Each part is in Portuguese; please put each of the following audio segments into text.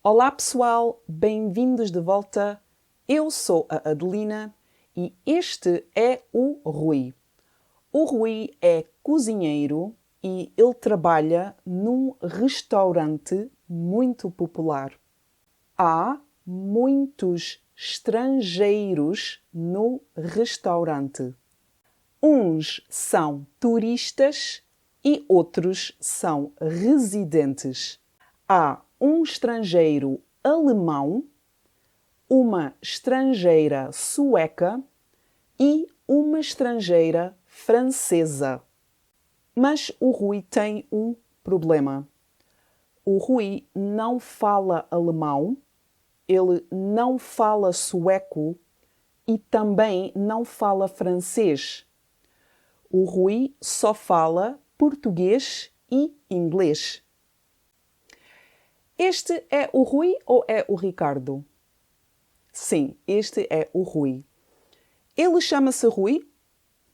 Olá pessoal, bem-vindos de volta. Eu sou a Adelina e este é o Rui. O Rui é cozinheiro e ele trabalha num restaurante muito popular. Há muitos estrangeiros no restaurante. Uns são turistas e outros são residentes. Há um estrangeiro alemão, uma estrangeira sueca e uma estrangeira francesa. Mas o Rui tem um problema. O Rui não fala alemão, ele não fala sueco e também não fala francês. O Rui só fala português e inglês. Este é o Rui ou é o Ricardo? Sim, este é o Rui. Ele chama-se Rui?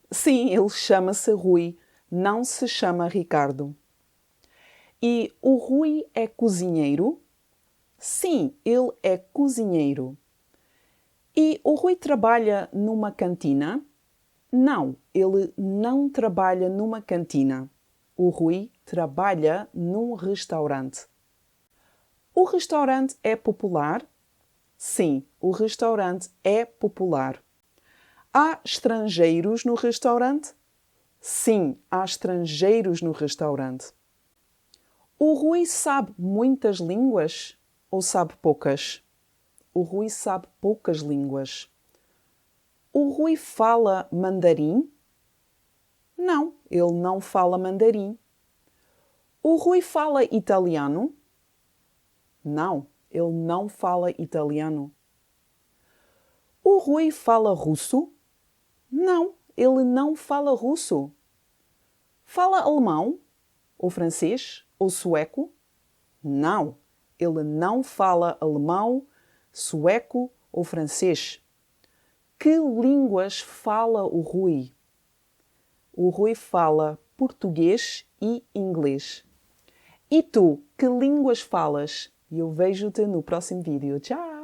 Sim, ele chama-se Rui, não se chama Ricardo. E o Rui é cozinheiro? Sim, ele é cozinheiro. E o Rui trabalha numa cantina? Não, ele não trabalha numa cantina. O Rui trabalha num restaurante. O restaurante é popular? Sim, o restaurante é popular. Há estrangeiros no restaurante? Sim, há estrangeiros no restaurante. O Rui sabe muitas línguas ou sabe poucas? O Rui sabe poucas línguas. O Rui fala mandarim? Não, ele não fala mandarim. O Rui fala italiano? Não, ele não fala italiano. O Rui fala russo? Não, ele não fala russo. Fala alemão? Ou francês? Ou sueco? Não, ele não fala alemão, sueco ou francês. Que línguas fala o Rui? O Rui fala português e inglês. E tu, que línguas falas? E eu vejo-te no próximo vídeo. Tchau!